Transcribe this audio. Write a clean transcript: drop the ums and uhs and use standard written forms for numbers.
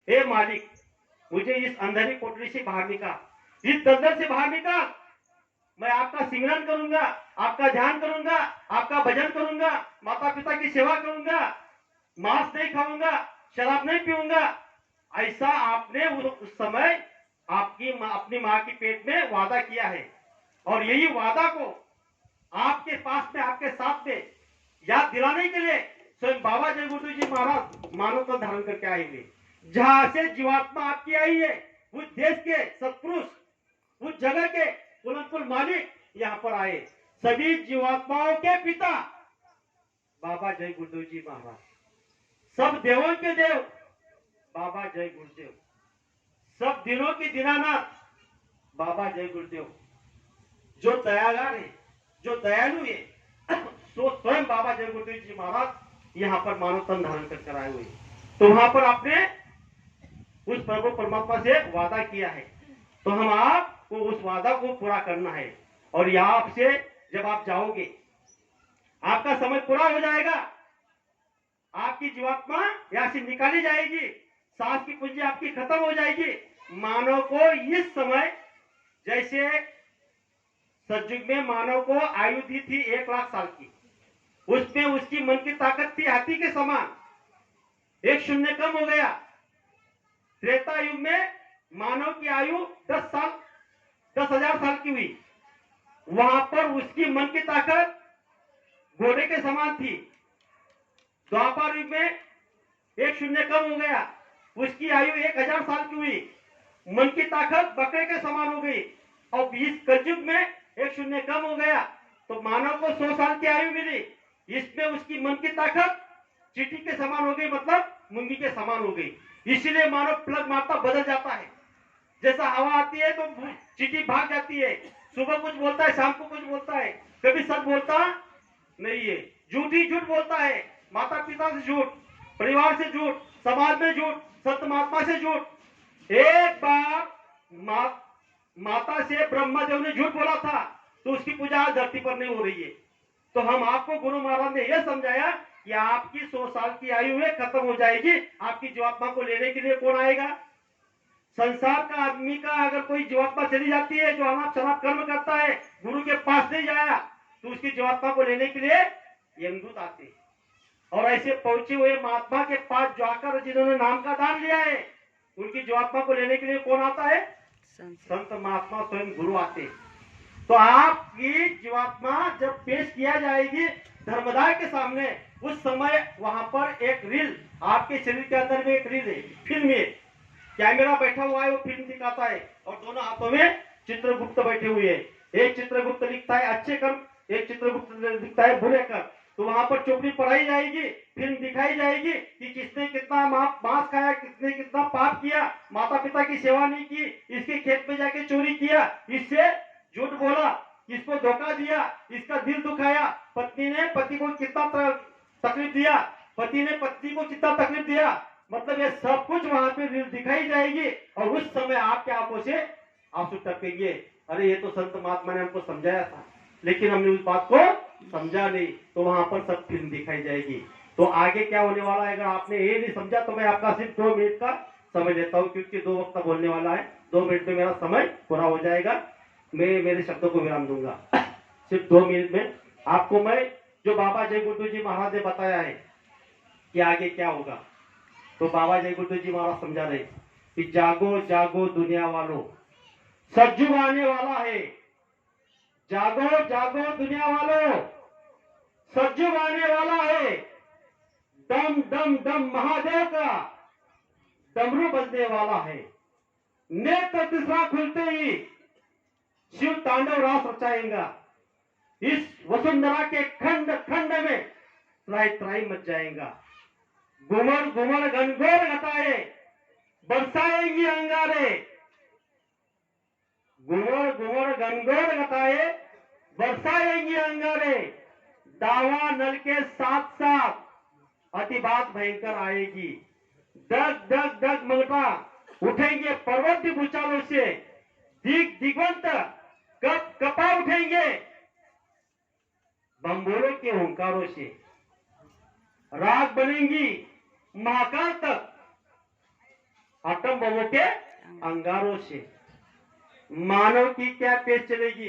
हे मालिक, मुझे इस अंधेरी कोठरी से बाहर निकाल, इस दलदल से बाहर निकाल। मैं आपका सिमरन करूंगा, आपका ध्यान करूंगा, आपका भजन करूंगा, माता पिता की सेवा करूंगा, मांस नहीं खाऊंगा, शराब नहीं पीऊंगा। ऐसा आपने उस समय अपनी माँ की पेट में वादा किया है, और यही वादा को आपके पास में, आपके साथ में याद दिलाने के लिए स्वयं बाबा जय गुरु जी महाराज मानव को धारण करके आएंगे। जहां से जीवात्मा आपकी आई है, उस देश के सत्पुरुष, उस जगह के कुल मालिक यहाँ पर आए। सभी जीवात्माओं के पिता बाबा जय गुरुदेव जी महाराज, सब देवों के देव बाबा जय गुरुदेव, सब दिनों की दीनानाथ बाबा जय गुरुदेव, जो दयागार है, जो दयालु है, सो स्वयं बाबा जय गुरुदेव जी महाराज यहाँ पर मानव तन धारण कर आए हुए। तो वहां पर आपने उस प्रभु परमात्मा से वादा किया है, तो हम आपको उस वादा को पूरा करना है। और यहाँ से जब आप जाओगे, आपका समय पूरा हो जाएगा, आपकी जीवात्मा यहाँ से निकाली जाएगी, सांस की पूंजी आपकी खत्म हो जाएगी। मानव को इस समय, जैसे सतयुग में मानव को आयु दी थी 1,00,000 साल की, उसमें उसकी मन की ताकत थी हाथी के समान, एक शून्य कम हो गया। त्रेता युग में मानव की आयु 10,000 साल की हुई, वहां पर उसकी मन की ताकत घोड़े के समान थी। द्वापर युग में एक शून्य कम हो गया, उसकी आयु 1,000 साल की हुई, मन की ताकत बकरे के समान हो गई। और इस कलयुग में एक शून्य कम हो गया, तो मानव को 100 साल की आयु मिली, इसमें उसकी मन की ताकत चींटी के समान हो गई, मतलब मुंगी के समान हो गई। इसीलिए मानव प्लग मारता बदल जाता है, जैसा हवा आती है तो चींटी भाग जाती है, सुबह कुछ बोलता है, शाम को कुछ बोलता है, कभी सच बोलता नहीं है, झूठ ही झूठ बोलता है। माता पिता से झूठ, परिवार से झूठ, समाज में झूठ, संत महात्मा से झूठ। एक बार माता से ब्रह्मदेव ने झूठ बोला था, तो उसकी पूजा आज धरती पर नहीं हो रही है। तो हम आपको गुरु महाराज ने यह समझाया कि आपकी 100 साल की आयु है, खत्म हो जाएगी, आपकी जीवात्मा को लेने के लिए कौन आएगा? संसार का आदमी का अगर कोई जीवात्मा चली जाती है, जो अनाप शनाप कर्म करता है, गुरु के पास नहीं जाया, तो उसकी जीवात्मा को लेने के लिए यमदूत आते। और ऐसे पहुंचे हुए महात्मा के पास जाकर जिन्होंने नाम का दान लिया है, उनकी जीवात्मा को लेने के लिए कौन आता है? संत महात्मा स्वयं गुरु आते। तो आपकी जीवात्मा जब पेश किया जाएगी धर्मदाय के सामने, उस समय वहां पर एक रील, आपके शरीर के अंदर में एक रील है, फिल्म है, कैमरा बैठा हुआ है, वो फिल्म दिखाता है, और दोनों हाथों में चित्रगुप्त बैठे हुए हैं। एक चित्रगुप्त लिखता है अच्छे कर्म, एक चित्रगुप्त लिखता है बुरे कर्म। तो वहां पर चौपड़ी पढ़ाई जाएगी, फिल्म दिखाई जाएगी कि किसने कितना मांस खाया, किसने कितना पाप किया, माता पिता की सेवा नहीं की, इसके खेत में जाके चोरी किया, इससे झूठ बोला, इसको धोखा दिया, इसका दिल दुखाया, पत्नी ने पति को कितना तकलीफ दिया, पति ने पत्नी को कितना तकलीफ दिया, मतलब ये सब कुछ वहां पे दिखाई जाएगी। और उस समय आपके आंखों से आंसू टपकेंगे, अरे ये तो संत महात्मा ने हमको समझाया था, लेकिन हमने उस बात को समझा नहीं। तो वहां पर सब फिल्म दिखाई जाएगी। तो आगे क्या होने वाला है, अगर आपने ये नहीं समझा तो मैं आपका सिर्फ 2 मिनट का समय लेता हूँ, क्योंकि 2 वक्त बोलने वाला है, 2 मिनट में मेरा समय पूरा हो जाएगा, मैं मेरे शब्दों को विराम दूंगा। सिर्फ 2 मिनट में आपको मैं जो बाबा जय गुरुदेव जी महाराज ने बताया है कि आगे क्या होगा, तो बाबा जय गुरुदेव जी महाराज समझा रहे कि जागो जागो दुनिया वालों, सतयुग आने वाला है, जागो जागो दुनिया वालों, सतयुग आने वाला है। डम डम डम महादेव का डमरू बजने वाला है। नेत्र तीसरा खुलते ही शिव तांडव रास रचाएगा। इस वसुंधरा के खंड खंड में त्राई त्राई मच जाएगा। घुमर घुमर घनघोर घटाए बरसाएंगी अंगारे, घुमर घुमर घनघोर घटाए बरसाएंगी अंगारे। दावा नल के साथ साथ अतिबात भयंकर आएगी। दग दग दग मंगता उठेंगे पर्वत भूचालों से, दिगंत कप कपा उठेंगे बम्बोरों के हुंकारों से। रात बनेंगी महाकाल तक, आटम बमों के अंगारों से। मानव की क्या पेश चलेगी,